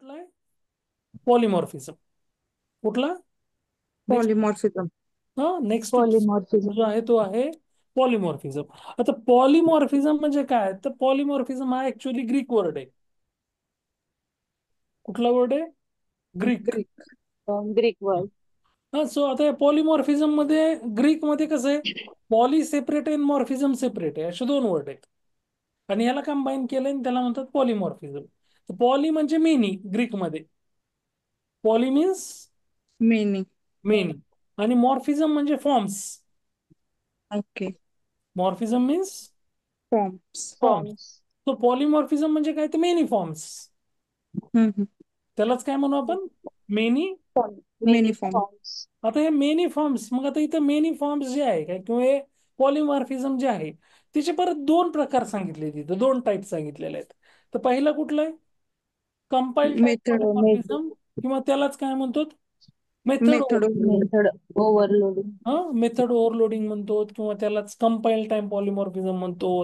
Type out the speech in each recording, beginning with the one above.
कुठला आहे? पॉलिमॉर्फिझम. कुठला? नेक्स्ट. पॉलिमॉर्फिझम. हा, नेक्स्ट पॉलिमॉर्फिझम. जो आहे तो आहे पॉलिमॉर्फिझम. आता पॉलिमॉर्फिझम म्हणजे काय? तर पॉलिमॉर्फिझम हा ऍक्च्युअली ग्रीक वर्ड आहे. कुठला वर्ड आहे? ग्रीक. ग्रीक. Greek word. हा, सो आता या पॉलिमॉर्फिझम मध्ये ग्रीक मध्ये कसं आहे, पॉली सेपरेट आहे, मॉर्फिझम सेपरेट आहे, असे दोन वर्ड आहेत. आणि याला कंबाईन केलं आणि त्याला म्हणतात पॉलिमॉर्फिझम. तर पॉली म्हणजे मेनी ग्रीक मध्ये. Poly means many. मेनी. आणि मॉर्फिझम म्हणजे forms. Okay. Morphism means forms. Forms. Forms. तो पॉलिमॉर्फिझम म्हणजे काय? तर मेनी फॉर्म्स. हम्म. त्यालाच काय म्हणू आपण? Many. Many many form. Forms. आता हे मेनी फॉर्म्स, मग आता इथं मेनी फॉर्म्स जे आहे काय किंवा हे पॉलिमॉर्फिझम जे आहे तिचे परत दोन प्रकार सांगितले, तिथं दोन टाईप सांगितलेले आहेत. तर पहिला कुठला आहे? Compile type method. पॉलिमॉर्फिझम, किंवा त्यालाच काय म्हणतो? मेथड. मेथड. Method overloading. हा, मेथड ओव्हरलोडिंग म्हणतो किंवा त्यालाच कंपाईल टाइम पॉलिमॉर्फिझम म्हणतो.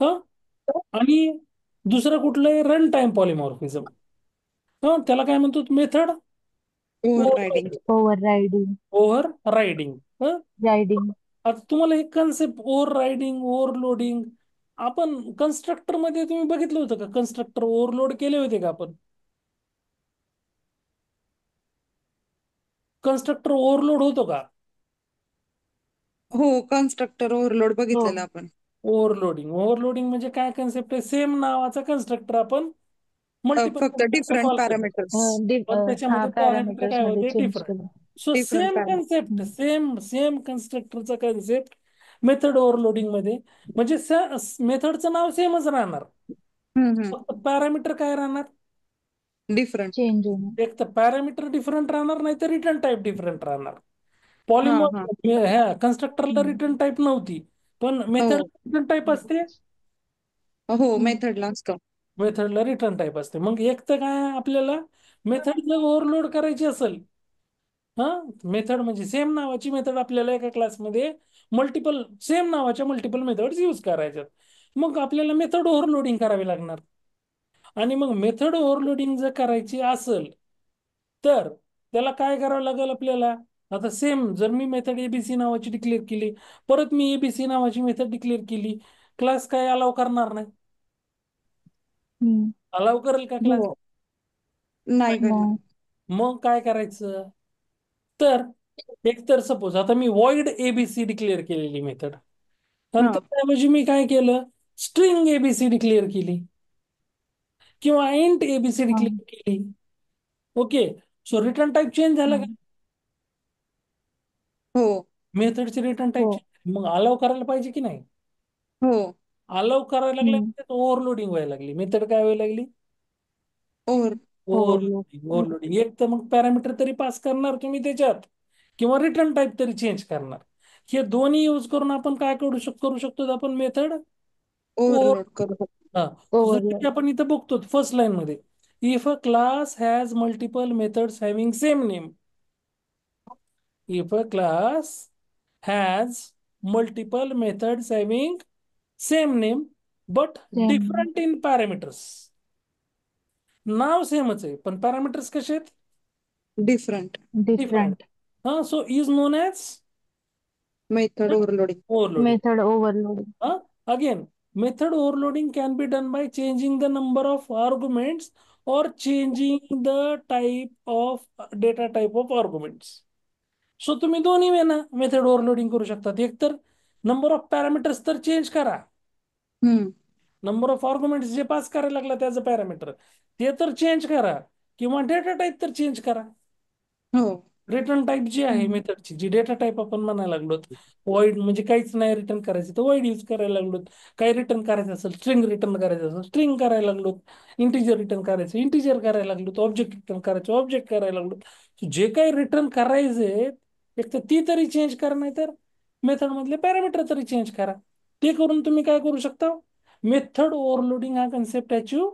हा. आणि दुसरं कुठलं आहे? Run time polymorphism. हा, त्याला काय म्हणतो? Method over riding. Over riding. Over riding. Riding. आता तुम्हाला एक कन्सेप्ट, ओव्हर रायडिंग, ओव्हरलोडिंग, आपण कन्स्ट्रक्टर मध्ये तुम्ही बघितलं होतं का? कन्स्ट्रक्टर ओव्हरलोड केले होते का आपण? कन्स्ट्रक्टर ओव्हरलोड होतो का? हो, कन्स्ट्रक्टर ओव्हरलोड हो. बघितलेलं आपण. ओव्हरलोडिंग म्हणजे काय कन्सेप्ट आहे? सेम नावाचा कन्स्ट्रक्टर आपण मल्टिपल फक्त डिफरंट कॉल करतो, पॅरामीटर्स. पण हा, त्याच्यामध्ये पॅरामीटर पॅरामीटर्स काय मध्ये होते? Change different. केलं. So different same concept, parameter. Same same कन्स्ट्रक्टरचा कन्सेप्ट मेथड ओव्हरलोडिंग मध्ये. म्हणजे मेथडचं नाव सेमच राहणार, फक्त पॅरामीटर काय राहणार? डिफरंट. चेंज होणं. एक तर पॅरामीटर डिफरंट राहणार, नाही तर रिटर्न टाईप डिफरंट राहणार. हा हा. ह्या कन्स्ट्रक्टरला हम्म. रिटर्न टाईप नव्हती, पण मेथड हो रिटर्न टाईप असते. हो, हम्म. मेथडला असतं. मेथडला रिटर्न टाईप असते. मग एक तर काय, आपल्याला मेथड जर ओव्हरलोड करायची असेल, हा, मेथड म्हणजे सेम नावाची मेथड आपल्याला एका क्लासमध्ये मल्टिपल सेम नावाच्या मल्टिपल मेथड्स यूज करायच्यात, मग आपल्याला मेथड ओव्हरलोडिंग करावी लागणार. आणि मग मेथड ओव्हरलोडिंग जर करायची असेल तर त्याला काय करावं लागेल आपल्याला? आता सेम जर मी मेथड एबीसी नावाची डिक्लेअर केली, परत मी एबीसी नावाची मेथड डिक्लेअर केली, क्लास काय अलाव करणार नाही? हम्म. अलाव करेल का क्लास? हो, नाही करणार. नाही. मग काय करायचं? तर एक तर सपोज आता मी वॉइड एबीसी डिक्लेअर केलेली मेथड, आणि हा. त्याऐवजी मी काय केलं? स्ट्रिंग एबीसी डिक्लेअर केली किंवा इंट एबीसी हा. डिक्लेअर केली. Okay, so return type change झाला का? हम्म. हो मेथडची रिटर्न टाईप हो. चेंज, मग अलाव करायला पाहिजे की नाही? हो. अलाव करायला हम्म. लागल्यानंतर ओव्हरलोडिंग व्हायला लागली, मेथड काय व्हायला लागली? ओव्हर. ओव्हरलोड. ओव्हरलोडिंग. एक तर मग पॅरामीटर तरी पास करणार तुम्ही त्याच्यात, किंवा रिटर्न टाईप तरी चेंज करणार. हे दोन्ही यूज करून आपण काय करू शकतो आपण? Method over. ओव्हरलोड करू शकतो. हा, जसं की ओव्हरलोड. आपण इथं बघतो फर्स्ट लाईन मध्ये, if a class has multiple methods having same name. If a class has multiple methods having same name but same. Different in parameters. नाव सेमच आहे पण पॅरामीटर्स कसे आहेत? डिफरंट. डिफरंट. डिफरंट. हा, so is known as method overloading. Overloading. Method overloading. Again, method overloading can be done by changing the number of arguments or changing the type of data type of arguments. So तुम्ही दोन्ही वेळा method overloading करू शकतात. एक तर number of parameters तर change करा, हम्म. नंबर ऑफ आर्ग्युमेंट्स जे पास करायला लागला त्याचं पॅरामीटर ते तर चेंज करा, किंवा डेटा टाईप तर चेंज करा. हो. रिटर्न टाईप जी आहे हम्म. मेथडची, जी डेटा टाईप आपण म्हणायला लागलो, वॉइड म्हणजे काहीच नाही रिटर्न करायचं तर वॉइड यूज करायला लागलो, काही रिटर्न करायचं असेल स्ट्रिंग रिटर्न करायचं असेल स्ट्रिंग करायला लागलो, इंटिजर रिटर्न करायचं इंटिजर करायला लागलो, ऑब्जेक्ट रिटर्न करायचं ऑब्जेक्ट करायला लागलो. So जे काही रिटर्न करायचे एक तर ती तरी चेंज करा, नाही तर मेथड मधले पॅरामीटर तरी चेंज करा. ते करून तुम्ही काय करू शकता? मेथड ओव्हरलोडिंग हा कन्सेप्ट अचीव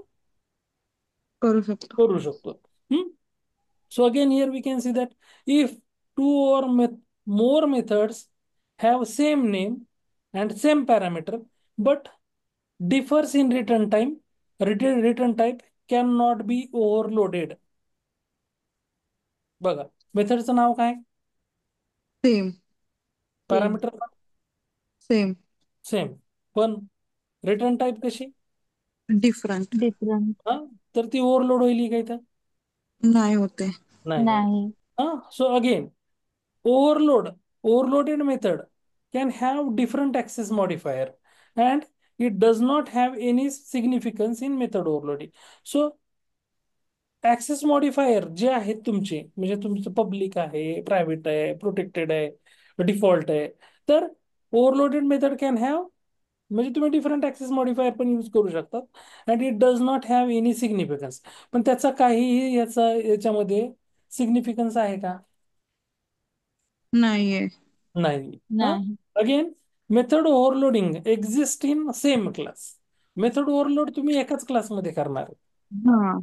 करू शकतो. करू शकतो. So again here we can see that if two or more methods have same name and same parameter but differs in return time, return type can not be overloaded. बघा, मेथडचं नाव काय? Same. Parameter same. Same, पण return type कशी? Different. Different. हा, तर ती overload होईल का इथं? नाही होते. नाही होत. नाही. So again, overloaded method can have different access modifier and it does not have any significance in method overloading. So access modifier जे आहेत तुमचे, म्हणजे तुमचं पब्लिक आहे, प्रायव्हेट आहे, प्रोटेक्टेड आहे, डिफॉल्ट आहे, तर ओव्हरलोडेड मेथड कॅन हॅव, म्हणजे तुम्ही डिफरंट ऍक्सेस मॉडिफायर पण यूज करू शकतात and it does not have any significance. पण त्याचा काहीही याच्यामध्ये सिग्निफिकन्स आहे का? नाहीये. नाही. नाही. Again, method overloading exist in same class. Method overload तुम्ही एकाच क्लासमध्ये करणार, हा.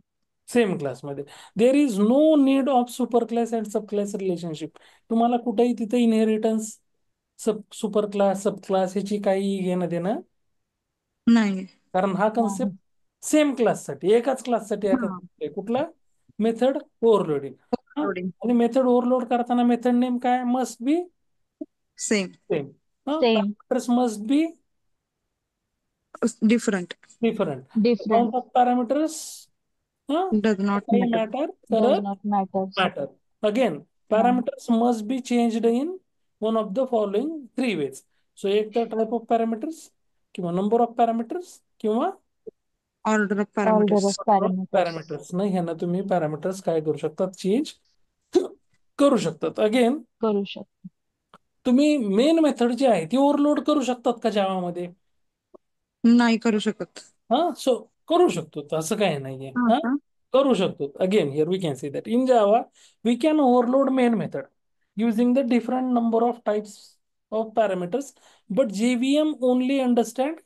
सेम क्लासमध्ये. There is no need of super class and sub class relationship. तुम्हाला कुठेही तिथे inheritance, super class, sub class ह्याची काही घेणं देणं, नाही. कारण हा नाही. कन्सेप्ट सेम क्लाससाठी, एकाच क्लाससाठी हा हा. concept आहे. कुठला? Method overloading. लोडिंग. आणि मेथड ओव्हरलोड करताना मेथड नेम काय must be same. Same. Same. Parameters must be different. Different. Different. Amount of parameters does not काही मॅटर. मॅटर डज करत नॉट मॅटर्स. matter. Again, नाही. parameters must be changed in one of the following three ways. So एक तर type of parameters, किंवा number of parameters, किंवा order of order parameters. Of parameters. Parameters. नाही, ह्यांना तुम्ही parameters काय करू शकतात? चेंज करू शकतात. अगेन, करू शकतो. तुम्ही मेन मेथड जी आहे ती ओव्हरलोड करू शकतात का जावामध्ये? नाही करू शकत. सो करू शकतो, असं काही नाहीये. हा का? करू शकतो. Again here we can see that in Java we can overload main method using the different number of types of parameters, but JVM only understand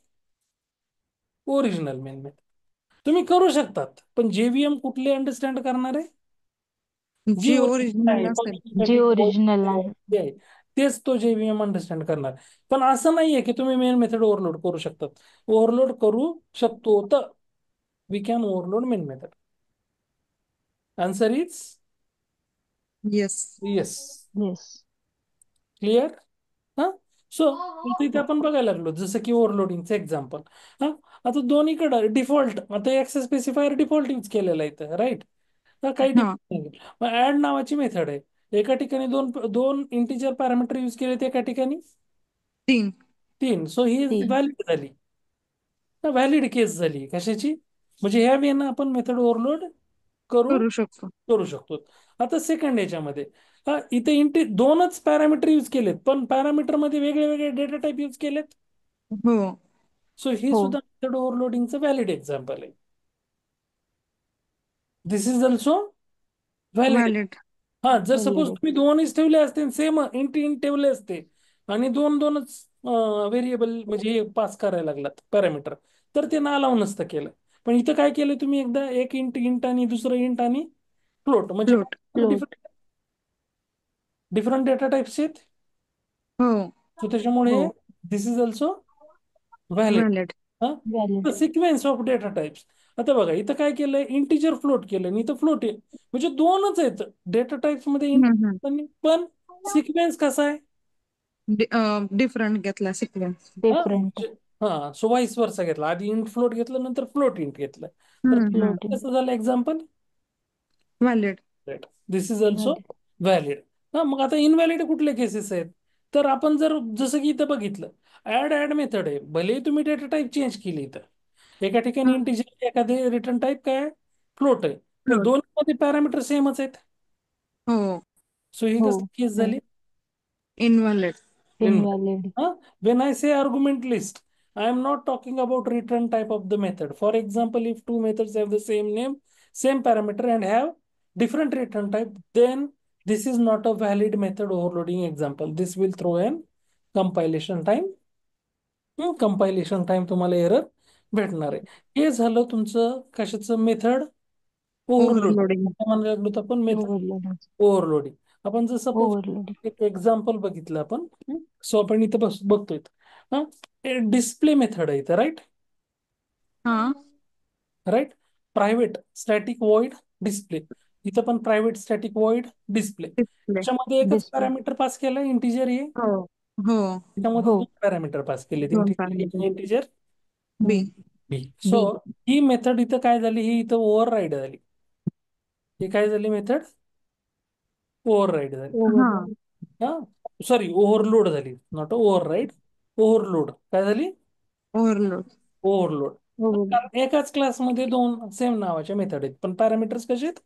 original main method. तुम्ही करू शकतात, पण JVM कुठले अंडरस्टँड करणार आहे? जी जी ओरिजिनल ओरिजिनल आहे, असेल. जी functionality original आहे. जे आहे, तेच तो JVM अंडरस्टँड करणार. पण असं नाहीये की तुम्ही मेन मेथड ओव्हरलोड करू शकतात. ओव्हरलोड करू शकतो, तर we can overload main method. Answer is yes. Yes. Yes. Clear? हा. सो इथे आपण बघायला लागलो जसं की ओव्हरलोडिंगचं एक्झाम्पल. हा, आता दोन्हीकडं डिफॉल्ट, आता ऍक्सेस स्पेसिफायर डिफॉल्ट यूज केलेला आहे इथं, राईट? काही हा. डिफॉल्ट नाही. मग ऍड नावाची मेथड आहे. एका ठिकाणी दोन दोन इंटिजर पॅरामीटर यूज केले, एका ठिकाणी 3. तीन. सो ही 3. व्हॅलिड झाली, व्हॅलिड केस झाली. कशाची? म्हणजे ह्या वेळेनं आपण मेथड ओव्हरलोड करू करू शकतो. करू शकतो. आता सेकंड याच्यामध्ये इथे दोनच पॅरामीटर यूज केलेत, पण पॅरामीटर मध्ये वेगळे वेगळे डेटा टाईप यूज केलेत. हो. सो ही हो. सुद्धा मेथड ओव्हरलोडिंगचं व्हॅलिड एक्झाम्पल आहे. दिस इज ऑल्सो व्हॅलिड. व्हॅलिड. हा, जर सपोज व्हॅलिड. तुम्ही दोनच ठेवले असते, सेम इंट इंट ठेवले असते, आणि दोनच व्हेरिएबल म्हणजे पास करायला लागलात पॅरामीटर, तर ते ना अलाउ नसतं केलं. पण इथं काय केलं तुम्ही? एकदा एक इंट इंट आणि दुसरं इंट आणि फ्लोट, म्हणजे float. Float. Different different data types आहेत. हो. सो त्याच्यामुळे हो. This is also valid. Valid. Valid. Sequence of data types. आता बघा, इथं काय केलंय? इंटिजर फ्लोट केलं आणि इथं फ्लोट आहे, म्हणजे दोनच आहेत डेटा टाइप्स मध्ये हम्म. पण सिक्वेन्स कसा आहे? डिफरंट घेतला सिक्वेन्स. हा, डिफरंट. सो वाईस वर्सा घेतला. आधी इंट फ्लोट घेतलं, नंतर फ्लोट इंट घेतलं, तर हम्म. फ्लोटिंग. कसं झालं example? Valid. This is also valid. Valid. हा, मग आता इनव्हॅलिड कुठले केसेस आहेत? तर आपण जर जसं की इथं बघितलं, ऍड मेथड आहे, भले तुम्ही डेटा टाईप चेंज केली, इथं एका ठिकाणी इंटिजर, एखादे रिटर्न टाईप काय फ्लोट आहे, पण फ्लोट. दोन्हीमध्ये पॅरामीटर सेमच आहेत. हो. सो ही हो. कसली केस हो. झाली? Invalid. Invalid. Invalid. When I say argument list, I am not talking about return type of the method. For example, if two methods have the same name, same parameter, and have different return type, then this is not a valid method overloading example. This will throw an compilation time. Compilation time तुम्हाला error भेटणार आहे. हे झालं तुमचं कशाचं? Method overload. Overloading. म्हणायला लागलो तर आपण मेथड ओव्हरलोडिंग. ओव्हरलोडिंग. आपण जर सपोज ओव्हरलोडिंग. एक एक्झाम्पल बघितलं आपण, सो आपण इथं बघतोय डिस्प्ले मेथड आहे इथं, राईट? हा. Right. Private static void display. इथं पण private static void display. Display. त्याच्यामध्ये एकच डिस्प्ले. पॅरामीटर पास केलं इंटिजर हे. हो हो त्याच्यामध्ये हो. दोन पॅरामीटर पास केले, दोन parameter. इंटिजर बी. बी. सो बी. ही मेथड इथं काय झाली, ही इथं ओव्हर झाली. ही काय झाली मेथड? ओव्हर झाली. हा हा, सॉरी, ओव्हरलोड झाली, नॉट ओव्हर ओव्हरलोड. काय झाली? ओव्हरलोड. ओव्हरलोड. ओव्हर. कारण एकाच क्लासमध्ये दोन सेम नावाच्या मेथड आहेत, पण पॅरामीटर्स कसे आहेत?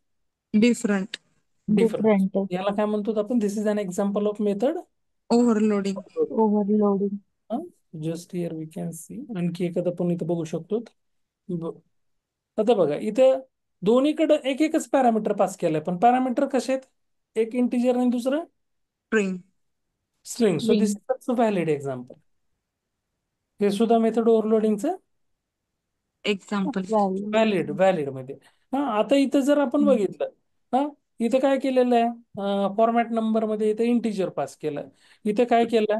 डिफरंट. डिफरंट. डिफरंट. याला काय म्हणतो आपण? This is an example of method overloading. Overloading. Just here we can see. आणखी एखादं पण इथं बघू शकतो. ब- आता बघा, इथं दोन्हीकडे एक एकच पॅरामीटर पास केलंय, पण पॅरामीटर कसे आहेत? एक इंटिजर आणि दुसरं string. String. So this is valid example. हे सुद्धा मेथड ओव्हरलोडिंगचं एक्झाम्पल. व्हॅलिड मध्ये. हा, आता इथं जर आपण बघितलं, हा, इथं काय केलेलं आहे? फॉर्मॅट नंबर मध्ये इथं इंटिजर पास केलं, इथं काय केलं?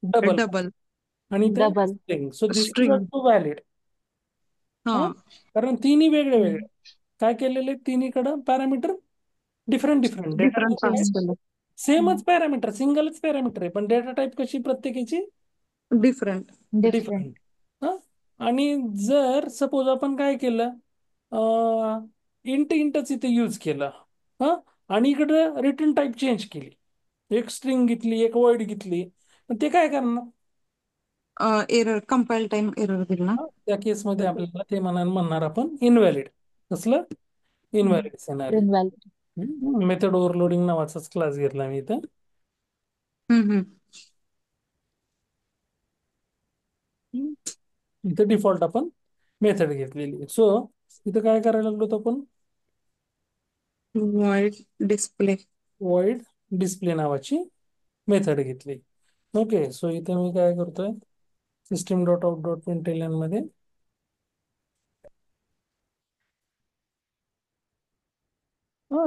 डबल. डबल. आणि इथं double. String. So this is string. Also valid. हा कारण तिन्ही वेगळे वेगळे काय केलेले, तिन्हीकडं parameter different data different type pass आहे. केलं. सेमच पॅरामीटर, सिंगलच पॅरामीटर आहे, पण डेटा टाईप कशी प्रत्येकाची डिफरंट. डिफरंट. डिफरंट. आणि जर सपोज आपण काय केलं, इंटच इथे यूज केलं, हा, आणि इकडे रिटर्न टाईप चेंज केली, एक स्ट्रिंग घेतली, एक वर्ड घेतली, पण ते काय करणार? एरर, कंपाईल टाइम एरर दिला. त्या केसमध्ये आपल्याला ते म्हणणार आपण इनव्हॅलिड. कसलं? Invalid scenario. Invalid. Method overloading नावाचाच क्लास घेतला मी इथं. हम्म. इथं डिफॉल्ट आपण मेथड घेतलेली. सो इथं काय करायला लागलो आपण? Void display. वॉइड डिस्प्ले नावाची मेथड घेतली. ओके. सो इथे मी काय करतोय, system dot out dot println मध्ये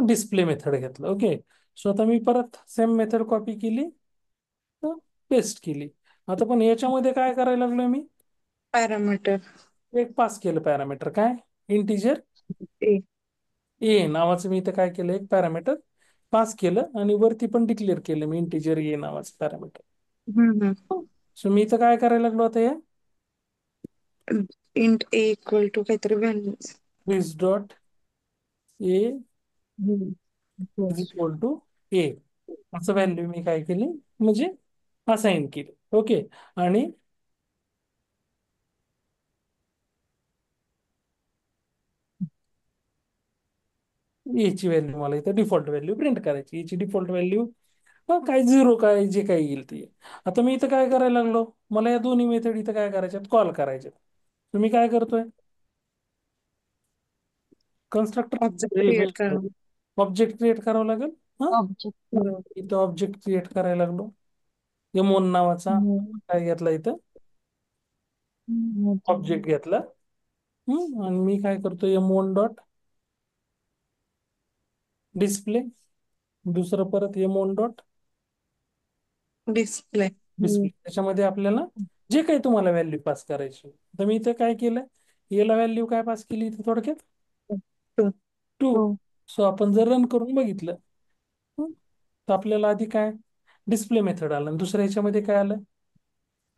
डिस्प्ले मेथड घेतलं. ओके. सो आता मी परत सेम मेथड कॉपी केली, पेस्ट केली. आता पण याच्यामध्ये काय करायला लागलोय मी? पॅरामीटर. एक पास केलं पॅरामीटर. काय? इंटिजर ए. ए नावाचं मी इथं काय केलं, एक पॅरामीटर पास केलं, आणि वरती पण डिक्लेअर केलं मी इंटिजर ए नावाचं पॅरामीटर. हम्म. सो मी इथं काय करायला लागलो आता? या इंट ए इक्वल टू काहीतरी value. This dot a is Yes. Equal to a असं व्हॅल्यू मी काय केली, म्हणजे असाइन केली. ओके. आणि याची व्हॅल्यू मला इथं डिफॉल्ट व्हॅल्यू प्रिंट करायची. याची डिफॉल्ट व्हॅल्यू काय 0, काय जे काही येईल ते. आता मी इथं काय करायला लागलो, मला या दोन्ही मेथड इथं काय करायच्यात? कॉल करायच्यात. तुम्ही काय करतोय? ऑब्जेक्ट क्रिएट कन्स्ट्रक्टर करणं. ऑब्जेक्ट क्रिएट करावं लागेल. हा, ऑब्जेक्ट. इथं ऑब्जेक्ट क्रिएट करायला लागलो. M1 नावाचा काय घेतला इथं? ऑब्जेक्ट घेतला. आणि मी काय करतो, M1 डॉट डिस्प्ले, दुसरं परत M1 डॉट डिस्प्ले. डिस्प्ले. त्याच्यामध्ये आपल्याला जे काही तुम्हाला व्हॅल्यू पास करायची, तर मी इथं काय केलं, याला व्हॅल्यू काय पास केली इथं थोडक्यात? 2. 2. हो. सो आपण जर रन करून बघितलं, हं, तर आपल्याला आधी काय डिस्प्ले मेथड आलं, आणि दुसऱ्या ह्याच्यामध्ये काय आलं?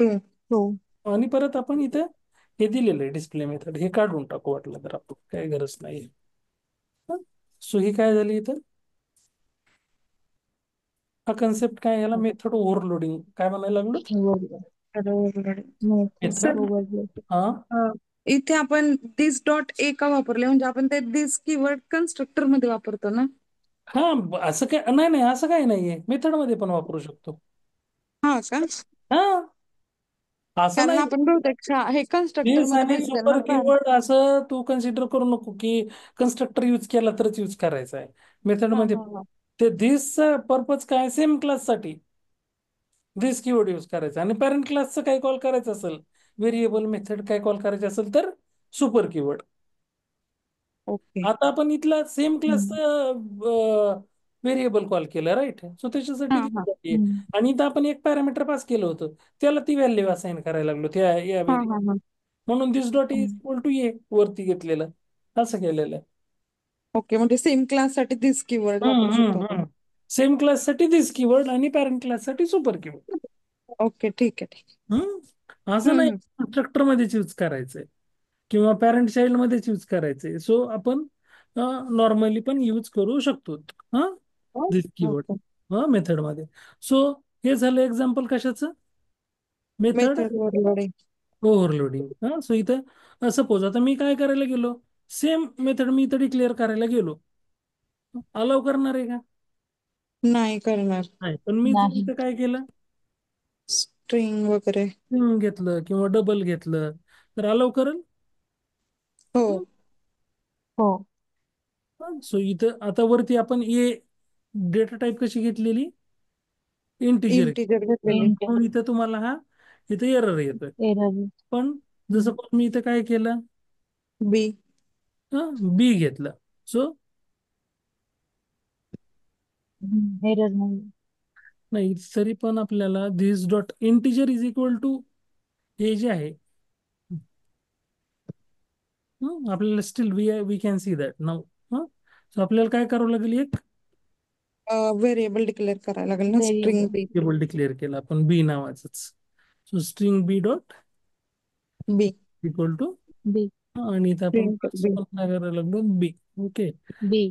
2. हो. आणि परत आपण इथं हे दिलेलं आहे डिस्प्ले मेथड, हे काढून टाकू वाटलं तर, आपण काही गरज नाही. सो ही काय झाली इथं? हा कन्सेप्ट काय, याला मेथड ओव्हरलोडिंग काय म्हणायला लागलो? Sir, method. हा, इथे आपण दिस डॉट ए का वापरले, म्हणजे आपण ते दिस कीवर्ड कन्स्ट्रक्टर मध्ये वापरतो ना? हा, असं काय नाही, नाही असं काही नाहीये, मेथड मध्ये पण वापरू शकतो. हा का? हा, असं कारण नाही. आपण बहुतेक हे कन्स्ट्रक्टर दिस मध्ये आणि बघितलं ना सुपर कीवर्ड असं तू कन्सिडर करू नको की कन्स्ट्रक्टर यूज केला तरच यूज करायचा आहे. मेथड हा मध्ये हा हा ते दिसचा पर्पज काय? सेम क्लाससाठी दिस कीवर्ड यूज करायचा, आणि पॅरेंट क्लासचं काय कॉल करायचं असेल, व्हेरिएबल मेथड काय कॉल करायचं असेल तर सुपर कीवर्ड. ओके. आता आपण इथला सेम क्लासचं व्हेरिएबल कॉल केलं, राईट? सो हा त्याच्यासाठी हा आणि इथं आपण एक पॅरामीटर पास केलं होतं, त्याला ती व्हॅल्यू असाइन करायला लागलो त्या या हा व्हेरिएबल. हा हा म्हणून दिस डॉट इज इक्वल टू ए वरती घेतलेलं. असं केलेलं आहे. ओके, म्हणजे सेम क्लास साठी दिस कीवर्ड वापरू शकतो आपण. सेम क्लाससाठी दिस कीवर्ड आणि पॅरेंट क्लाससाठी सुपर कीवर्ड. ओके, ठीक आहे, ठीक असं आहे. नाही कन्स्ट्रक्टर मध्येच यूज करायचंय किंवा पॅरेंट चाइल्ड मध्येच यूज करायचंय. सो आपण नॉर्मली पण यूज करू शकतो हा दिस ओके. कीवर्ड मेथड मध्ये. सो हे झालं एक्झाम्पल कशाचं, method method overloading. Overloading. So इथं सपोज आता मी काय करायला गेलो, सेम मेथड मी इथं डिक्लेअर करायला गेलो, अलाव करणार आहे का? नाही करणार. नाही. पण मी जर नाही. इथं काय केलं, स्ट्रिंग वगैरे. घेतलं किंवा डबल घेतलं तर अलाव करेल. हो. हो. सो इथं आता वरती आपण ए डेटा टाईप कशी घेतलेली, इंटिजर. इंटिजर घेतलेले. Int म्हणून इथं तुम्हाला इथं एरर येतोय. error. पण जसं मी इथं काय केलं, बी. बी घेतलं. सो Error नाही. नाही तरी पण आपल्याला this dot integer is equal to हे जे आहे, आपल्याला still we can see that now. So आपल्याला काय करावं लागेल, एक व्हेरिएबल डिक्लेअर करायला लागेल ना, string Variable. B. Table declare केलं आपण बी नावाचंच. So string B dot B. Equal to, B. आणि इथं आपण प्रिंट बी. काय करायला लागलो, B. Okay. B.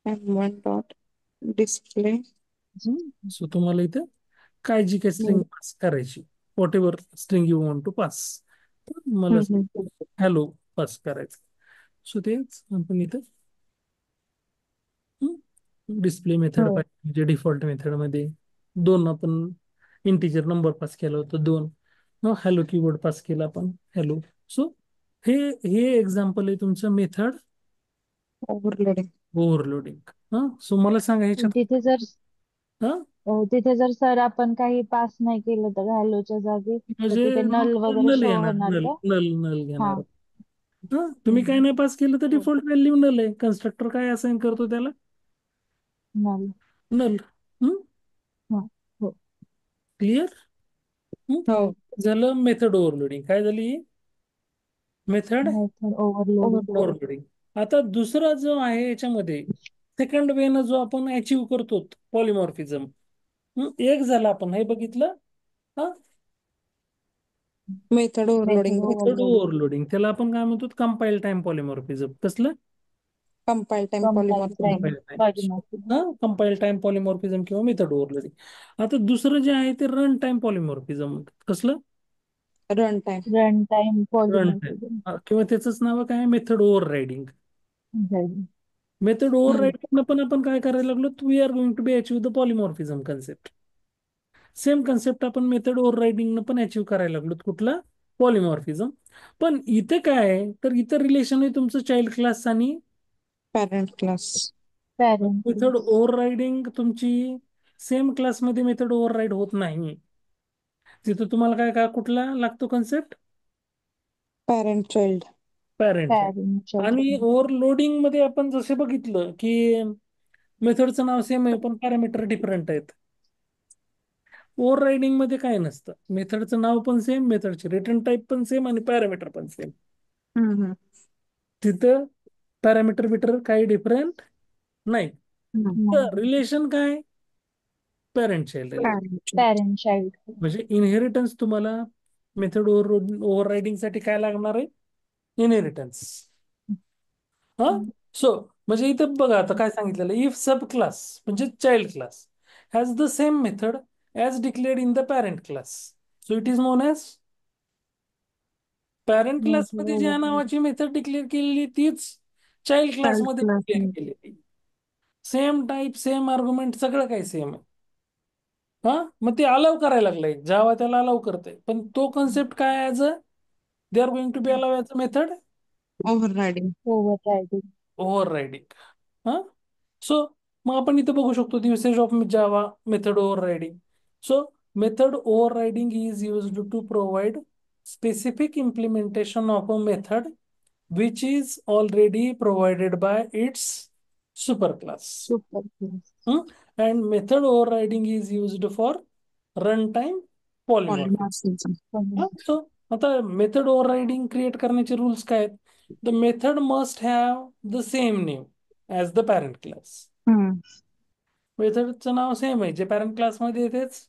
M1 dot display. So तुम्हाला इथं काय जी काय स्ट्रिंग पास करायची, whatever string you want to pass, मला हॅलो पास करायचं. सो तेच आपण इथं डिस्प्ले मेथड हो. पाहिजे. डिफॉल्ट मेथड मध्ये दोन आपण इंटिजर नंबर पास केला होता, दोन हॅलो कीवर्ड पास केला आपण, हॅलो. सो हे हे एक्झाम्पल आहे तुमचं मेथड ओव्हरलोडिंग. ओव्हरलोडिंग. सो मला सांगा ह्याच्यात तिथे जर हा तिथे जर सर आपण काही पास नाही केलं तर व्हॅल्यूच्या जागी तर म्हणजे तिथे नल वगैरे नल शो येणार, होणार नल का? नल नल हा. घेणार. तुम्ही काय नाही पास केलं तर हो. डिफॉल्ट व्हॅल्यू नल आहे. कन्स्ट्रक्टर काय असाइन करतो त्याला, नल. नल. हा. हो. क्लिअर. हो. हो. झालं मेथड ओव्हरलोडिंग. काय झाली, मेथड मेथड ओव्हरलोडिंग. ओव्हरलोडिंग. आता दुसरा जो आहे याच्यामध्ये सेकंड वे न जो आपण अचीव्ह करतो पॉलिमॉर्फिझम, एक झाला आपण हे बघितलं, method method overloading. Method overloading. Overloading. त्याला आपण काय म्हणतो, कंपाईल टाइम पॉलिमॉर्फिझम. कसलं, compile time compile time polymorphism. Polymorphism. Compile time polymorphism किंवा मेथड ओव्हरलोडिंग. आता दुसरं जे आहे ते रन टाइम पॉलिमॉर्फिझम. कसलं, run time. Run time run polymorphism. Time किंवा त्याचंच नाव काय, method overriding. Method overriding पण आपण काय करायला लागलो, we are going to be achieve the polymorphism concept. Same concept आपण मेथड ओव्हर रायडिंग पण अचीव्ह करायला लागलो, कुठला, पॉलिमॉर्फिझम. पण इथे काय आहे, तर इथं रिलेशन आहे तुमचं चाइल्ड क्लास आणि parent class. Parent. Method over riding तुमची सेम क्लासमध्ये मेथड ओव्हर राईड होत नाही. तिथं तुम्हाला काय काय कुठला लागतो कन्सेप्ट, पॅरेंट चाइल्ड. पॅरेंट आहे. पॅरेंट. आणि ओव्हरलोडिंग मध्ये आपण जसे बघितलं की मेथडचं नाव सेम आहे पण पॅरामीटर डिफरंट आहेत. ओव्हर रायडिंग मध्ये काय नसतं, मेथडचं नाव पण सेम, मेथडचे रिटर्न टाईप पण सेम आणि पॅरामीटर पण सेम. तिथं पॅरामीटर बिटर काही डिफरंट नाही. रिलेशन काय, parent child relation. Parent child. म्हणजे इनहेरिटन्स तुम्हाला मेथड ओव्हर रायडिंग साठी काय लागणार आहे, इनहेरिटन्स. हा. सो म्हणजे इथं बघा आता काय सांगितलेलं, इफ सब क्लास म्हणजे child class has the same method as declared in the parent class, so it is known as, parent क्लासमध्ये ज्या नावाची मेथड डिक्लेअर केलेली तीच चाइल्ड क्लासमध्ये डिक्लेअर केलेली. सेम टाईप, सेम आर्ग्युमेंट, सगळं काही सेम आहे. मग ते अलाव करायला लागलंय, जावा त्याला अलाव करते, पण तो कन्सेप्ट काय, as a they are going to be allow as a method overriding. Overriding. Overriding. So मग आपण इथे बघू शकतो usage of Java method overriding. So method overriding is used to provide specific implementation of a method which is already provided by its superclass. Super class. And method overriding is used for runtime polymorphism. Polymorphism. So आता method overriding create करण्याचे rules काय आहेत, the method must have the same name as the parent class. हम्म. मेथडचं नाव same आहे, जे parent क्लासमध्ये तेच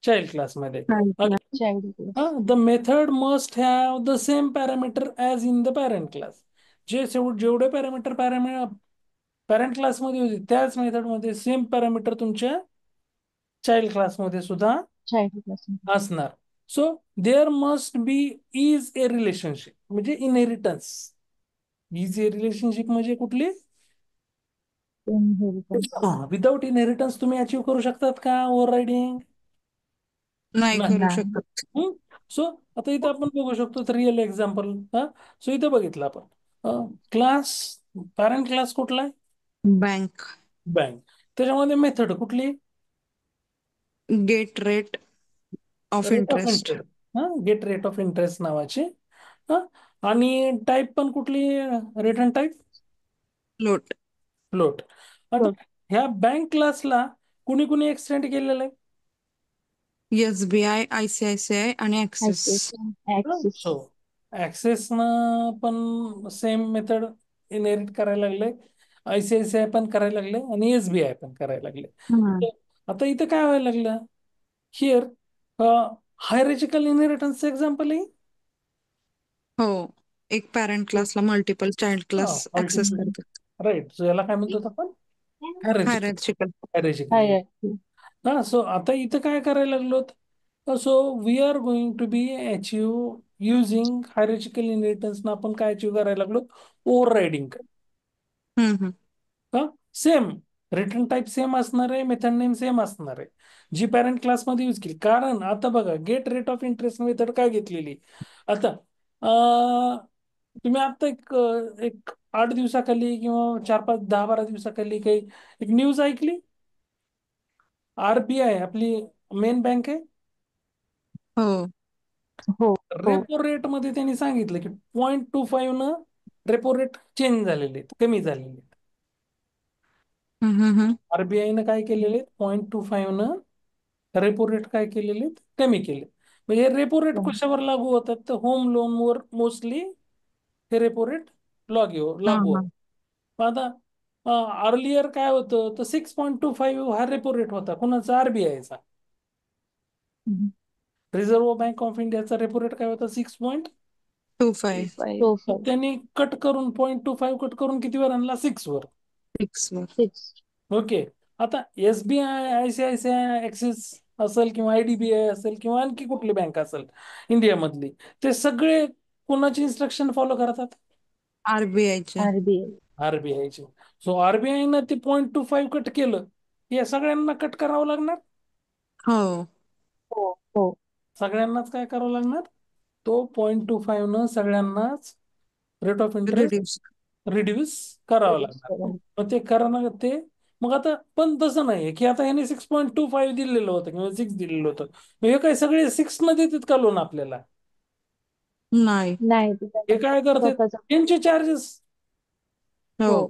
child क्लासमध्ये. चालेल. Child class. The method must have the same parameter as in the parent class. जेवढे पॅरामीटर पॅरेंट क्लासमध्ये होते त्याच मेथडमध्ये सेम पॅरामीटर तुमच्या चाइल्ड क्लासमध्ये सुद्धा चाइल्ड क्लास. असणार. So there must be is a relationship, म्हणजे इनहेरिटन्स. इज ए रिलेशनशिप म्हणजे कुठली? इनहेरिटन्स. विदाउट इनहेरिटन्स तुम्ही अचीव्ह करू शकतात का ओव्हर रायडिंग? नाही नाही. करू नाही. शकत. सो आता इथं आपण बघू शकतो रिअल एक्झाम्पल. सो इथं बघितलं आपण क्लास, पॅरेंट क्लास कुठला आहे? बँक. बँक. त्याच्यामध्ये मेथड कुठली? Get rate of rate of interest. Interest. Get rate of interest नावाची. हा. आणि टाईप पण कुठली? Return type float. फ्लोट. आता ह्या बँक क्लासला कुणी कुणी एक्सटेंड केलेलं आहे? SBI, ICICI आणि ऍक्सिस. ऍक्सिस. सो ऍक्सेसनं पण सेम मेथड इनहेरिट करायला लागले, ICICI पण करायला लागले आणि SBI पण करायला लागले. हम्म. आता इथं काय व्हायला लागलं? हिअर हायरार्चिकल इनहेरिटन्स एक्झाम्पल आहे. हो, एक पॅरेंट क्लासला मल्टिपल चाइल्ड क्लास ऍक्सेस करतात. राईट. सो याला काय म्हणतो आपण? हायरार्चिकल. हायरार्चिकल. हायरार्चिकल. हायरार्की. सो आता इथं काय करायला लागलो? So we are going to be achieve using hierarchical inheritance ना आपण काय अचीव्ह करायला लागलो? Overriding. Hmm. Same return type same असणार आहे, मेथड नेम सेम असणार आहे, जी पॅरेंट क्लासमध्ये यूज केली. कारण आता बघा, get rate of interest method काय घेतलेली आता, तुम्ही आता एक 8 दिवसाखाली किंवा 4, 5, 10, 12 दिवसाखाली काही एक न्यूज ऐकली? RBI आपली मेन बँक आहे, हो. हो. हो. रेपो रेट मध्ये त्यांनी सांगितलं की 0.25 न रेपो रेट चेंज झालेले आहेत, कमी झालेले आहेत. हम्म. RBI काय केलेले? 0.25 न रेपो रेट काय केलेले? कमी केले. म्हणजे रेपो रेट कशावर लागू होतात? तर होम लोनवर मोस्टली हे रेपो रेट लागू हा. होतात. आता अर्लियर काय होतं? तर 6.25 हा रेपो रेट होता. कोणाचा? RBIचा. रिझर्व्ह बँक ऑफ इंडियाचा रेपो रेट काय होता? 6. 25. तो त्यांनी कट करून 0.25 कट करून कितीवर आणला? 6 वर. 6 वर. 6. ओके. आता SBI, ICICI, ऍक्सिस असेल किंवा IDBI असेल किंवा आणखी कुठली बँक असेल इंडियामधली, ते सगळे कोणाची इन्स्ट्रक्शन फॉलो करतात? RBIच्या. RBI. RBIचे. सो RBIनं ते 0.25 कट केलं, या सगळ्यांना कट करावं लागणार. हो. हो. हो. सगळ्यांनाच काय करावं लागणार? तो 0.25 न सगळ्यांनाच rate of interest reduce. Reduce करावं Reduce लागणार. करा. मग ते करणार ते. मग आता पण तसं नाहीये की आता ह्याने 6.25 दिलेलं होतं किंवा 6 दिलेलं होतं, मग हे काय सगळे 6 न देतात का लोन आपल्याला? नाही. नाही, ते हे त्याचा काय करतात? स्वतःच. त्यांचे चार्जेस. हो. हो.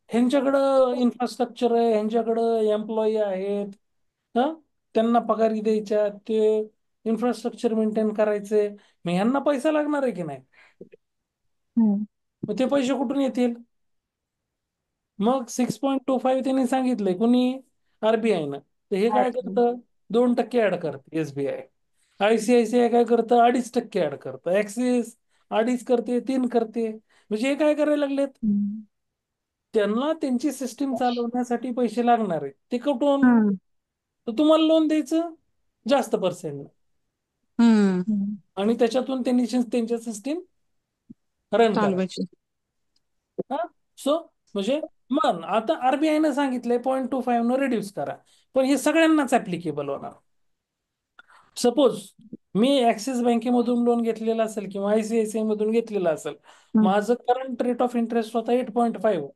ह्यांच्याकडं इन्फ्रास्ट्रक्चर आहे, ह्यांच्याकडं एम्प्लॉई आहेत, हा, त्यांना पगारी द्यायच्या, ते इन्फ्रास्ट्रक्चर मेंटेन करायचे, मग ह्यांना पैसा लागणार आहे की नाही? हम्म. मग ते पैसे कुठून येतील? मग 6.25 त्यांनी सांगितलंय कुणी? RBIनं. तर हे काय RBI. करतं? 2% ऍड करते SBI. ICICI काय करतं? 2.5% ऍड करतं. ऍक्सिस 2.5 करते, 3 करते. म्हणजे हे काय करायला लागलेत? हम्म. त्यांना त्यांची सिस्टीम चालवण्यासाठी पैसे लागणार आहेत, ते कुठून? हम्म. तर तुम्हाला लोन द्यायचं जास्त पर्सेंट, हम्म. हम्म. आणि त्याच्यातून त्यांनी त्यांच्या सिस्टीम रन करा. चालवायची. हा. सो म्हणजे मग आता RBIनं सांगितलंय 0.25 न रिड्यूस करा, पण हे सगळ्यांनाच ऍप्लिकेबल होणार. सपोज मी ऍक्सिस बँकेमधून लोन घेतलेलं असेल किंवा ICICI मधून घेतलेलं असेल, हम्म. माझं करंट रेट ऑफ इंटरेस्ट होता 8.5,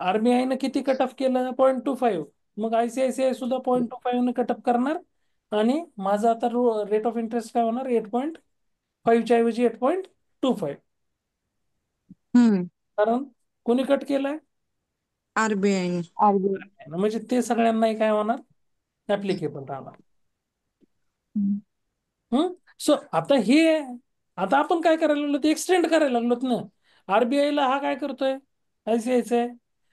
RBIनं किती कट ऑफ केलं? 0.25. मग ICICI सुद्धा 0.25 न कट ऑफ करणार, आणि माझा आता रेट ऑफ इंटरेस्ट काय होणार? 8.5 च्या ऐवजी 8.25. हम्म. कारण कोणी कट केलंय? RBI. RBI. म्हणजे ते सगळ्यांनाही काय होणार? ऍप्लिकेबल राहणार. हम्म. सो आता आपण काय करायला लागलो? ते एक्सटेंड करायला लागलोत ना. आरबीआयला हा काय करतोय, आयसीआयसीआय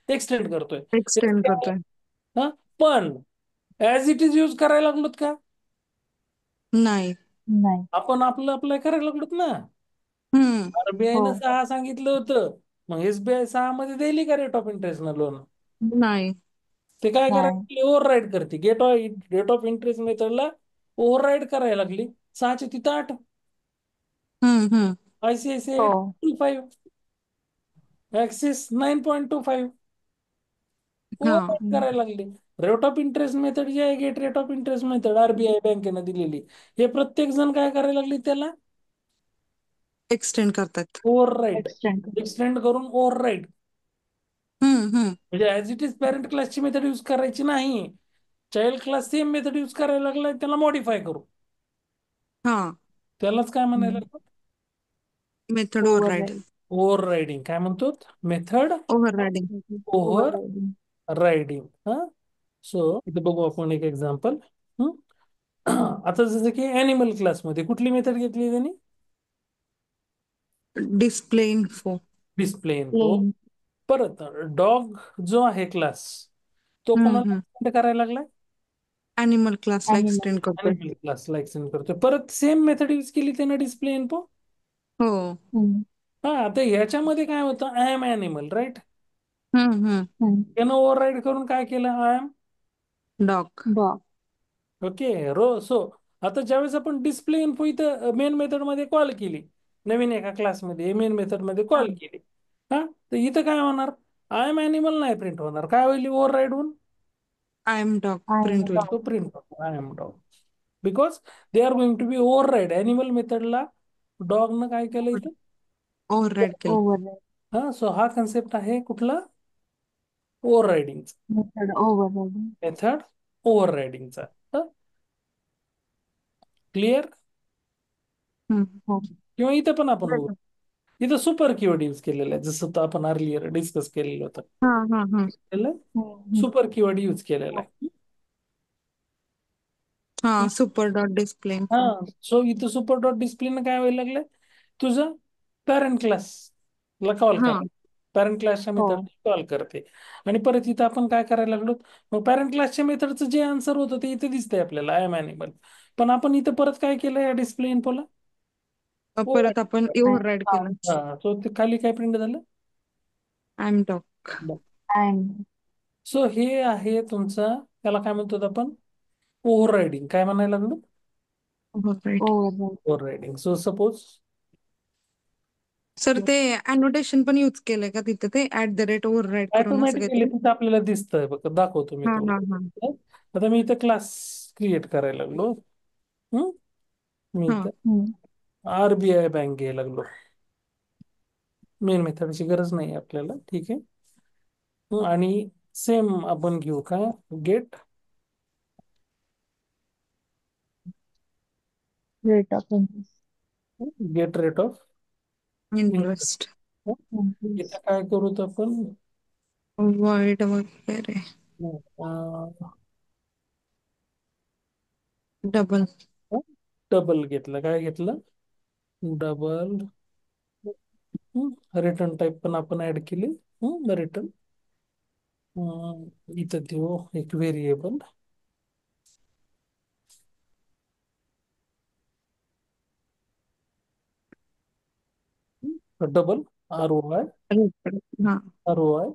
एक्सटेंड करतोय. एक्सटेंड करतोय. हा, पण ऍज इट इज यूज करायला लागलोत का? नाही. नाही. आपण आपलं अप्लाय करायला लागलोत ना. हम्म. हो. आरबीआयनं 6 सांगितलं होतं, मग एसबीआय 6 मध्ये दिली का रेट ऑफ इंटरेस्ट न लोन? नाही. ते काय नाही. करायला ओव्हर करते, रेट ऑफ इंटरेस्ट मेथडला ओव्हर करायला लागली. 6च्या तिथं 8. हम्म. आयसीआयसीआय हो. 8.25, ऍक्सिस 9.25 हा. ओव्हर करायला लागली. रेट ऑफ इंटरेस्ट मेथड जी आहे, get rate of interest method RBI बँकेनं दिलेली, हे प्रत्येक जण काय करायला लागली त्याला एक्सटेंड करतात. Over extend. एक्सटेंड करून ओव्हर, हम्म. म्हणजे ऍज इट इज पॅरेंट क्लासची मेथड यूज करायची नाही. Child class same method use करायला लागलाय, त्याला मॉडीफाय करू. हा. त्यालाच काय म्हणायला लागतं? Method over. Overriding. काय म्हणतो? Method over riding. Over over. Riding. हा, सो इथे बघू आपण एक एक्झाम्पल. आता जसं की ॲनिमल क्लासमध्ये कुठली मेथड घेतली त्यांनी? Display info. Display info. Plain. परत डॉग जो आहे क्लास, तो कोणाला हम्म. extend करायला लागलाय? अॅनिमल क्लासला अॅनिमल. एक्सटेंड करतोय. ॲनिमल क्लासला एक्सटेंड करतोय. परत सेम मेथड यूज केली त्यानं, डिस्प्ले इन्फो. हो. हा, आता ह्याच्यामध्ये काय होतं, आय एम ॲनिमल, राईट. हम्म. त्यानं ओव्हर करून काय केलं, I am dog. Dog. Okay रो. सो आता ज्यावेळेस आपण डिस्प्ले इन्फो इथं मेन मेथड मध्ये कॉल केली, नवीन एका क्लासमध्ये मेन मेथड मध्ये कॉल केली, हा, तर इथं काय होणार, आय एम ॲनिमल नाही प्रिंट होणार. काय होईल ओव्हर होऊन? I am dog I am print होईल. तो प्रिंट होतो I am dog, because they are going to be over animal मेथडला डॉगनं काय केलं इथं? ओव्हर राईड केलं. ओव्हर. हा, सो हा कन्सेप्ट आहे कुठला? ओव्हर रायडिंगचा. Method over. मेथड ओव्हर रायडिंगचा. क्लिअर? हो. किंवा इथं पण आपण बघू, इथं सुपर कीवर्ड यूज केलेलं आहे, जसं तर आपण अर्लियर डिस्कस केलेलं होतं. हा. सुपर कीवर्ड यूज केलेला आहे. हा, सुपर डॉट डिस्प्ले हा, इन्फो. सो इथं सुपर डॉट डिस्प्लेनं काय व्हायला लागलंय, तुझं पॅरेंट क्लासला कॉल हा. करा, पॅरेंट क्लासच्या हो. मेथड कॉल करते. आणि परत इथं आपण काय करायला लागलो, मग पॅरेंट क्लासच्या मेथडचं जे आन्सर होतं ते इथे दिसतंय आपल्याला, आय एम ॲनिमल. पण आपण इथं परत काय केलं या डिस्प्ले इन्फोला? परत आपण ओव्हर राईड केलं. हा, सो ते खाली काय प्रिंट झालं? I am dog. I am. So हे आहे तुमचं, त्याला काय म्हणतो आपण? Overriding. काय म्हणायला लागलो? Override. Over. Overriding. So suppose sir ते अनोटेशन पण यूज केलंय का तिथे, ते @ ओव्हर राईड करून असं ऑटोमॅटिकली काहीतरी? तिथं आपल्याला दिसतंय बघ, दाखवतो मी हा. तुम्हाला. आता मी इथं क्लास क्रिएट करायला लागलो. हम्म? मी हा. इथं आरबीआय बँक घ्यायला लागलो. मेन मेथडची गरज नाही आपल्याला, ठीक आहे. आणि सेम आपण घेऊ काय, get rate of interest. Get rate of interest. Interest. इथं काय करूत आपण, वॉइड वगैरे. डबल. डबल घेतलं. काय घेतलं? डबल. रिटर्न टाईप पण आपण ऍड केली. रिटर्न इथं देऊ एक व्हेरिएबल, डबल हा. आर ओ आय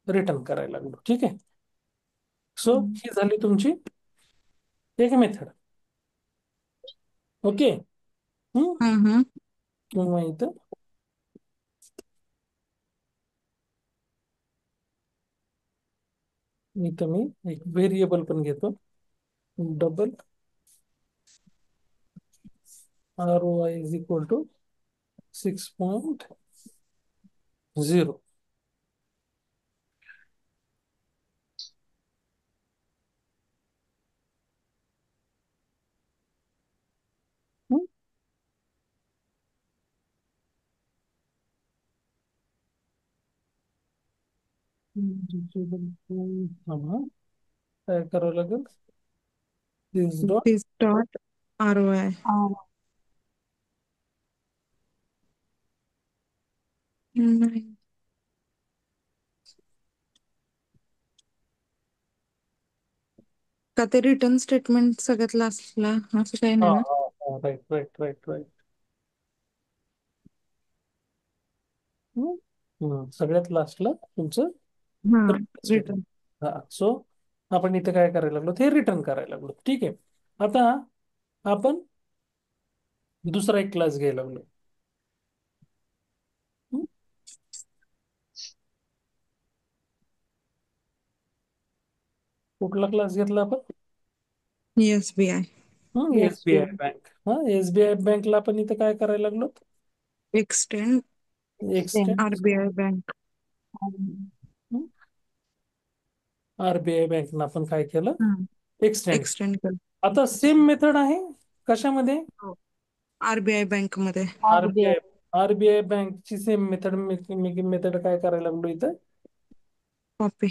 रिटर्न करायला लागलो. ठीक आहे. सो ही झाली तुमची एक मेथड. ओके. हम्म. किंवा इथं इथं मी एक व्हेरिएबल पण घेतो, double R O I is equal to 6.0. काय करावं लागेल, this dot this dot ROI. नाही. का ते रिटर्न स्टेटमेंट सगळ्यात लास्टला असं काही हा नाही ना? हा हा, राईट राईट राईट राईट. सगळ्यात लास्टला तुमचं हा, स्टेटमेंट. रिटर्न. हा, सो आपण इथे काय करायला लागलो, ते रिटर्न करायला लागलो. ठीक आहे. आता आपण दुसरा एक क्लास घ्यायला लागलो. हम्म, कुठला क्लास घेतला आपण? SBI. SBI SBI. बँक. हा, एसबीआय बँकला आपण इथे काय करायला लागलो? Extend Same. Extend. RBI bank. RBI बँकनं आपण काय केलं? एक्सटेंड. एक्सटेंड कर. आता सेम मेथड आहे कशामध्ये? RBI बँक मध्ये. आरबीआय. RBI. आरबीआय बँकची सेम मेथड मेथड काय करायला लागलो इथं? कॉपी.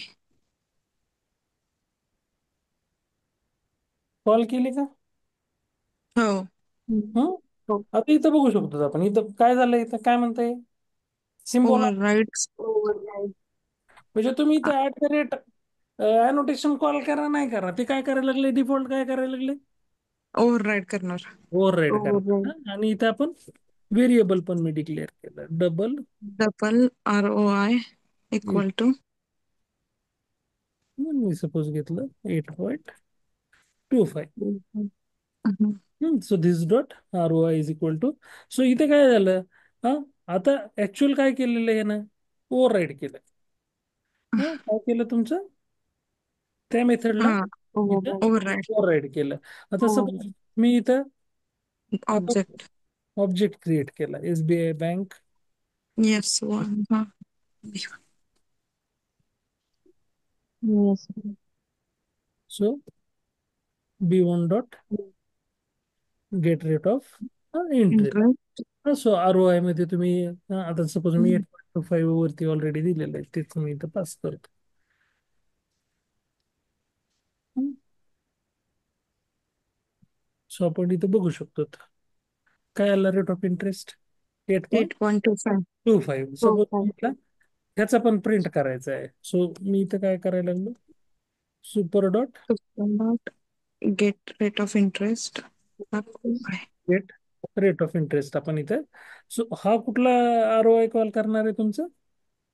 कॉल केली का? हो. हं? आता इथं बघू शकतो आपण, इथं काय झालं, इथं काय म्हणताय? सिम्बॉल. Overwrites. Override. म्हणजे तुम्ही इथं at the rate annotation call करा नाही करा, ते काय करायला लागले, डिफॉल्ट काय करायला लागले? ओव्हर राईट करणार. ओव्हरराईड करणार. Override. आणि इथं आपण व्हेरिएबल पण मी डिक्लेअर केलं, double. Double ROI equal to. मी सपोज घेतलं 8.25. So this dot R O I is equal to. So इथे काय झालं? हा, आता ऍक्च्युअल काय केलेलं आहे ना, ओव्हरराईड केलं. हा, काय केलं तुमचं त्या मेथडला? हा, इथं Override. Over right. ओव्हरराईड केलं. आता Override. सपोज मी इथं ऑब्जेक्ट. ऑब्जेक्ट क्रिएट केला, एसबीआय बँक. Yes one. हा. Yes. So B1 dot get rate of interest. Interest. So R O I मध्ये तुम्ही आता सपोज मी 8.25 वरती ऑलरेडी दिलेलं आहे, तेच मी इथं पास करतो. सो आपण इथं बघू शकतो काय आला रेट ऑफ इंटरेस्ट, 8.25. 8.25. सपोज मला ह्याचा पण प्रिंट करायचा आहे, सो मी इथं काय करायला लागलो, super dot dot get rate of interest. Get rate of interest आपण इथं. सो हा कुठला आर ओ आय कॉल करणार आहे तुमचं?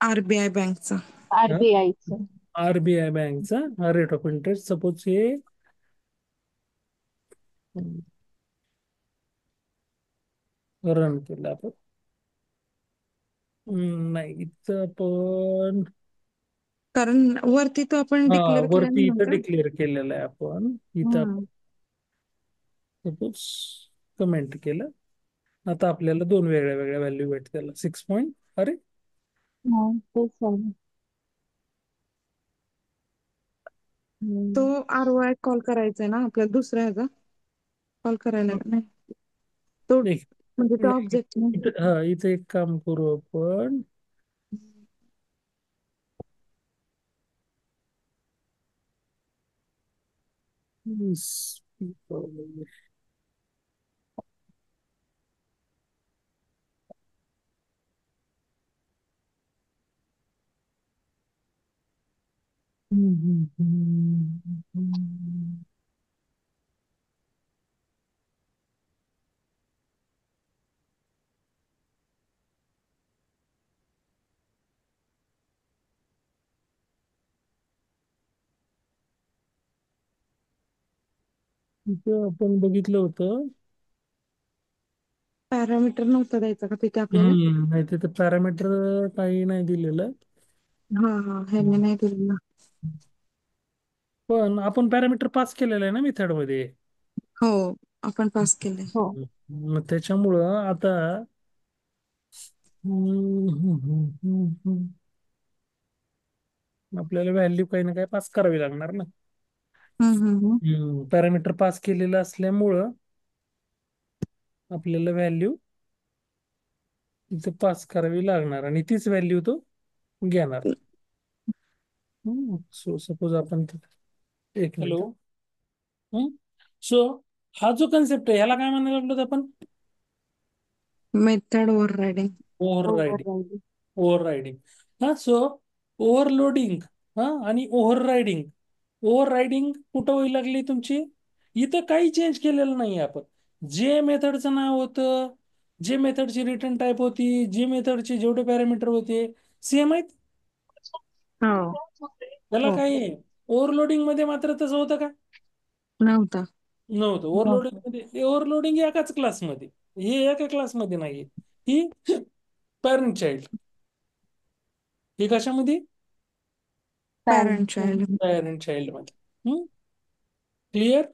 RBI बँकचा. RBI च. आरबीआय बँकचा रेट ऑफ इंटरेस्ट. सपोज हे रन केलं आपण. नाही, इथं आपण कारण वरती तो आपण हा डिक्लेअर वरती इथं केल्यानंतर. डिक्लेअर केलेलं आहे आपण. इथं आपण हम्म. सपोज कमेंट केलं. आता आपल्याला दोन वेगळ्या वेगळ्या व्हॅल्यू भेटतील. 6 पॉईंट, अरे तेच आहे. तो हम्म. ROI कॉल करायचा आहे ना आपल्याला, दुसऱ्या ह्याचा कॉल करायला नाही. तो एक म्हणजे तो नाही, ऑब्जेक्ट नाही. इथं एक काम करू आपण. इस- इथं आपण बघितलं होतं. पॅरामीटर नव्हता द्यायचा का तिथे आपल्याला? नाही, तिथं पॅरामीटर काही नाही दिलेलं. हा हा, ह्यांनी नाही दिलेलं. पण आपण पॅरामीटर पास केलेलं आहे ना मेथड मध्ये. हो, आपण पास केले. हो. मग त्याच्यामुळं आता आपल्याला व्हॅल्यू काही ना काही पास करावी लागणार ना. हम्म. पॅरामीटर पास केलेलं असल्यामुळं आपल्याला व्हॅल्यू इथं पास करावी लागणार आणि तीच व्हॅल्यू तो घेणार. सो सपोज आपण एक हॅलो. सो हा जो कन्सेप्ट आहे ह्याला काय म्हणायला लागलो आपण? Method over riding. Over riding. Override. Over riding. हा, सो ओव्हरलोडिंग हा आणि ओव्हर रायडिंग. ओव्हर रायडिंग कुठं व्हायला लागली तुमची? इथं काही चेंज केलेलं नाही आपण. जे मेथडचं नाव होतं, जे मेथडची रिटर्न टाईप होती, जे मेथडचे जेवढे पॅरामीटर होते सेम आहेत. हो. त्याला हो. काही ओव्हरलोडिंग मध्ये मात्र तसं होतं का? नव्हता. नव्हतं. ओव्हरलोडिंग नव्हतं. मध्ये ओव्हरलोडिंग एकाच क्लासमध्ये, हे एका क्लासमध्ये नाही. ही पॅरेंट चाइल्ड. हे कशामध्ये? Parent parent. Child. Parent child मध्ये. क्लिअर?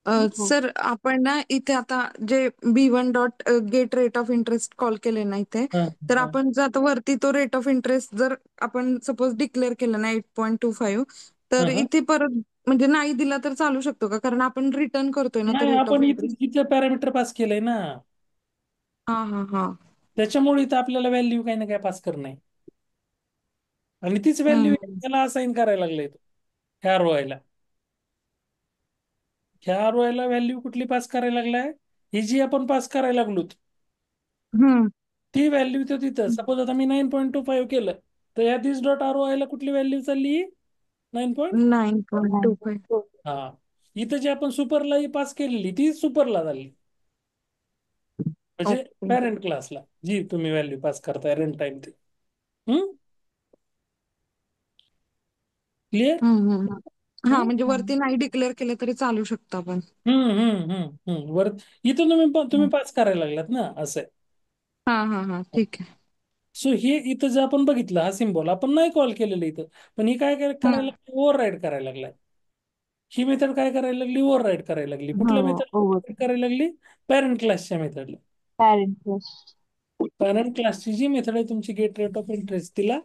हो. सर आपण ना इथे आता जे B1 dot get rate of interest call केले ना इथे, हा तर हा आपण जर आता वरती तो रेट ऑफ इंटरेस्ट जर आपण सपोज डिक्लेअर केला ना 8.25, तर हा हा. इथे परत म्हणजे नाही दिला तर चालू शकतो का? कारण आपण रिटर्न करतोय ना तो नाही, रेट ऑफ आपण इथं इंटरेस्ट. इथं पॅरामीटर पास केलंय ना, हा हा हा. त्याच्यामुळे इथं आपल्याला व्हॅल्यू काही ना काय पास करणं आहे. आणि तीच व्हॅल्यू हम्म. त्याला असाइन करायला लागले ह्या रोयला. ह्या रोयला व्हॅल्यू कुठली पास करायला लागलाय? ही जी आपण पास करायला लागलो हम्म. ती व्हॅल्यू तर तिथं, सपोज आता मी 9.25 केलं, तर या दिस डॉट आर ला कुठली व्हॅल्यू चालली? 9. 9.25. हा, इथं जे आपण सुपरला पास केलेली ती सुपरला झाली, म्हणजे ओके. पॅरेंट क्लासला जी तुम्ही व्हॅल्यू पास करताय रन टाइम ती. क्लिअर? हम्म हम्म. हा हम्म म्हणजे हम्म. वरती नाही डिक्लेअर केलं तरी चालू शकतो आपण. हम्म हम्म हम्म वर इथं तुम्ही पास करायला लागलात ना, असं आहे. हा हा हा, ठीक आहे. सो हे इथं जे आपण बघितलं हा सिम्बॉल आपण नाही कॉल केलेलं इथं, पण ही काय करायला हम्म. लागली? ओव्हर राईड करायला लागलाय. ही मेथड काय करायला लागली? ओव्हर राईड करायला लागली. कुठल्या हो. मेथड करायला लागली? पॅरेंट क्लासच्या मेथडला. Parent plus. पॅरेंट क्लासची जी मेथड आहे तुमची गेट रेट ऑफ इंटरेस्ट, तिला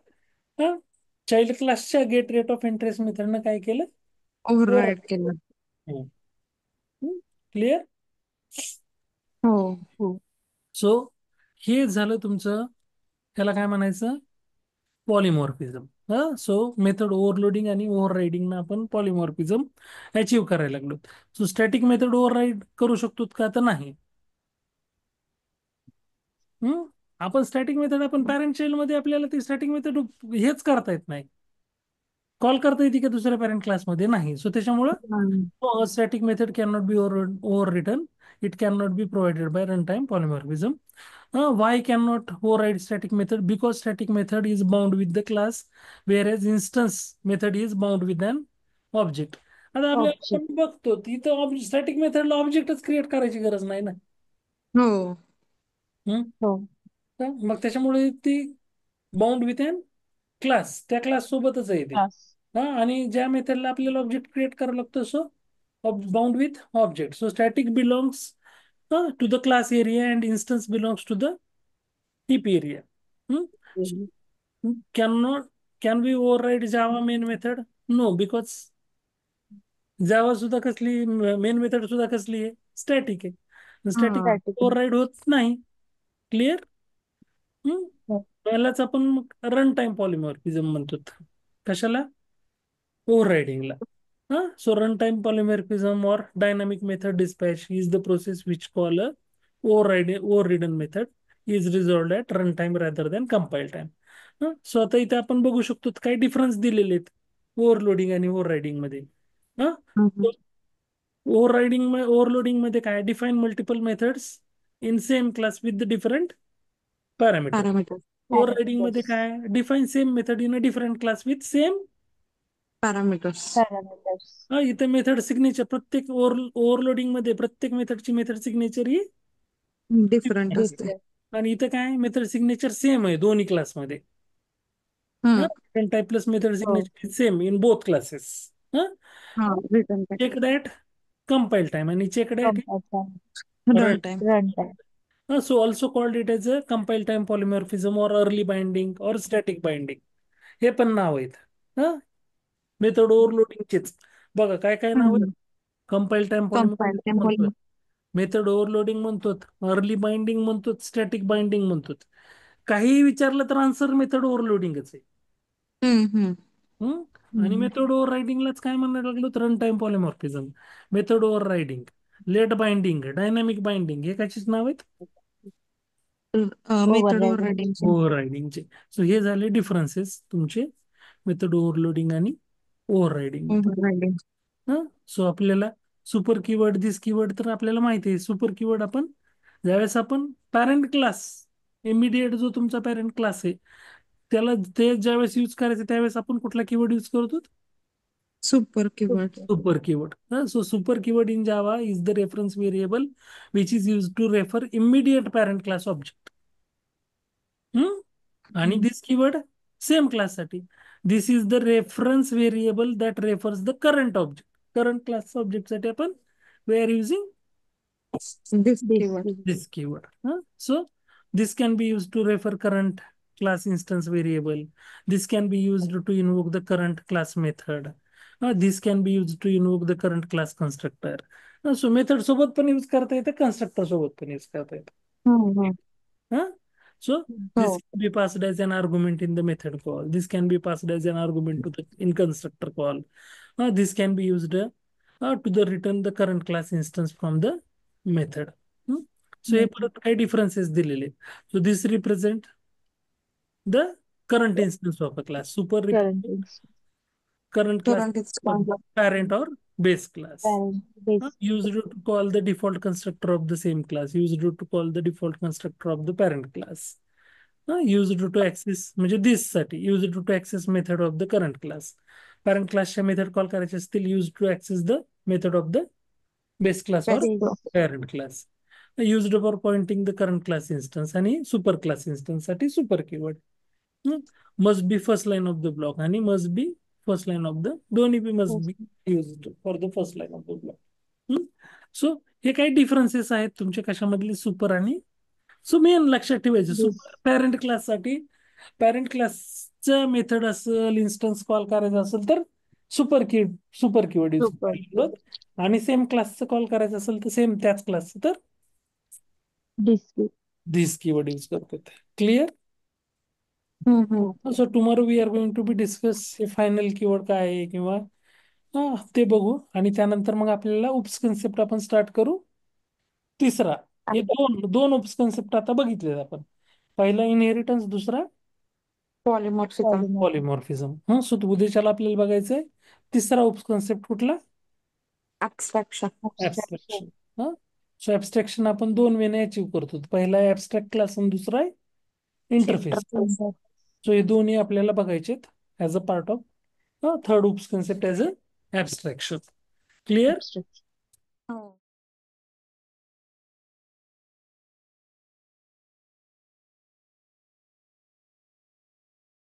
चाइल्ड क्लासच्या गेट रेट ऑफ इंटरेस्ट मेथडनं काय केलं? ओव्हरराईड केलं. क्लिअर? हो. हो. सो हे झालं तुमचं, त्याला काय म्हणायचं? पॉलिमॉर्फिझम. सो मेथड ओव्हरलोडिंग आणि ओव्हर रायडिंग आपण पॉलिमॉर्फिझम अचीव्ह करायला लागलो. So static method over ride करू शकतो का? तर नाही. हम्म आपण स्टॅटिक मेथड आपण पॅरेंट चाइल्ड मध्ये आपल्याला ती स्टॅटिक मेथड हेच करता येत नाही. कॉल करता येते का दुसऱ्या पॅरेंट क्लासमध्ये? नाही. सो हम्म. त्याच्यामुळं static method can not be over return. It can not be provided bye run time polymorphism. Why cannot override static method? Because static method is bound with the class, whereas instance method is bound with an object. आता आपल्याला object. आपण बघतो तिथं static मेथडला ऑब्जेक्टच create करायची गरज नाही ना. हो. हम्म? हो. तर मग त्याच्यामुळे ती बाउंड विथ अन क्लास, त्या क्लास सोबतच आहे ते. क्लास. आणि ज्या मेथडला आपल्याला ऑब्जेक्ट क्रिएट करावं लागतं, so bound with object. So static belongs to the class area and instance belongs to the heap area. Hmm? Cannot, can we override Java main method? No, because Java सुद्धा कसली main method सुद्धा कसली आहे? Static आहे. Static हा. Static. Override होत नाही. Clear? हो. त्यालाच आपण रन टाइम पॉलिमॉर्फिझम म्हणतो. कशाला? ओव्हररायडिंगला. So runtime polymorphism or dynamic method dispatch is the process which call a overridden method is resolved at runtime rather than compile time. So आता इथे आपण बघू शकतो काही डिफरन्स दिलेले आहेत ओव्हरलोडिंग आणि ओव्हररायडिंग मध्ये. हम्म. ओव्हरलोडिंग मध्ये काय? Define multiple methods in same class with the different parameter. Parameter. Overriding मध्ये पॅरामीटर्स. काय? Define same method in a different class with same. Parameters. Parameters. इथे मेथड सिग्नेचर प्रत्येक ओव्हरलोडिंग मध्ये प्रत्येक मेथडची मेथड सिग्नेचर ही डिफरंट different असते. असते. आणि इथं काय? मेथड सिग्नेचर सेम आहे दोन्ही क्लासमध्ये. हम्म. टाइप प्लस मेथड हो. Signature same in both classes. हा, return type. Check that compile time आणि check that compile. Run time. Run time. so also called it as a compile time polymorphism or early binding or static binding. हे पण नाव आहेत. Method ओव्हरलोडिंगचेच बघा काय काय नाव आहेत. Compile time compile polymorphism म्हणतो, temple. Method overloading म्हणतो, अर्ली बाइंडिंग म्हणतो, स्टॅटिक बाइंडिंग म्हणतो. काहीही विचारलं तर आन्सर मेथड ओव्हरलोडिंगच आहे. हम्म. आणि मेथड ओव्हर रायडिंगलाच काय म्हणायला लागलो? Run time polymorphism, method overriding, late binding, dynamic binding, हे कशीच नाव आहेत? Method Overriding. ओव्हररायडिंगचे. ओव्हररायडिंगचे. सो हे झाले डिफरन्सेस तुमचे मेथड ओव्हरलोडिंग आणि ओव्हररायडिंग मध्ये. ओव्हररायडिंग. सो आपल्याला सुपर कीवर्ड, दिस कीवर्ड तर आपल्याला माहिती आहे. सुपर कीवर्ड आपण ज्यावेळेस आपण पॅरेंट क्लास, इमिडिएट जो तुमचा पॅरेंट क्लास आहे त्याला ते ज्यावेळेस यूज करायचं त्यावेळेस आपण कुठला कीवर्ड यूज करतो? Super keyword. Super keyword. So super keyword in Java is the reference variable which is used to refer immediate parent class object. आणि this keyword same class साठी. This is the reference variable that refers the current object. Current class object साठी आपण we are using this This keyword. is this keyword. So this can be used to refer current class instance variable. This can be used to invoke the current class method. This can be used to invoke the current class constructor. So method सोबत पण use करता येतं, constructor सोबत पण use करता येतं. So this हो. can be passed as an argument in the method call. This can be passed as an argument to the in constructor call. This can be used to the return the current class instance from the method. So हे परत काही differences दिलेले. So this represent the current instance of a class. Super current represent instance. current class current is of parent or base class. Parent base. Used to call the default constructor of the same class. Used to call the default constructor of the parent class. Used to access म्हणजे this साठी used to access method of the current class. Parent classच्या method call करायचे असतील used to access the method of the base class or Base. parent class. Used for pointing the current class instance आणि super class instance साठी super keyword. Must be first line of the block आणि must be first line of the दोन्ही बी must be used for the first line of the block. So हे काही differences आहेत तुमच्या कशामधले super आणि so main लक्षात ठेवायचं. सुपर पॅरेंट क्लाससाठी पॅरेंट क्लासचं मेथड असेल, इन्स्टन्स कॉल करायचा असेल तर सुपर कीवर्ड यूज Super. करायचं. आणि सेम क्लासचं कॉल करायचं असेल तर सेम त्याच क्लासचं तर This. दिस कीवर्ड यूज करतात. Clear? Hmm. So tomorrow we are going to be discuss हे फायनल कीवर्ड काय आहे किंवा ते बघू. आणि त्यानंतर मग आपल्याला उप्स कन्सेप्ट आपण स्टार्ट करू. तिसरा, हे दोन दोन उप्स कन्सेप्ट आता बघितले आपण. पहिला इनहेरिटन्स, दुसरा पॉलिमॉर्फिझम. Polymorph. पॉलिमॉर्फिझम. सो उद्याच्याला आपल्याला बघायचंय तिसरा उप्स कन्सेप्ट कुठला? ऍब्स्ट्रॅक्शन. ऍबस्ट्रॅक्शन. सो ऍबस्ट्रॅक्शन आपण दोन वेने अचीव्ह करतो. पहिला आहे ऍबस्ट्रॅक्ट क्लास आणि दुसरा आहे इंटरफेस. Interface. सो हे दोन्ही आपल्याला बघायचे as a part of third OOPs concept as a abstraction. Clear? Abstract.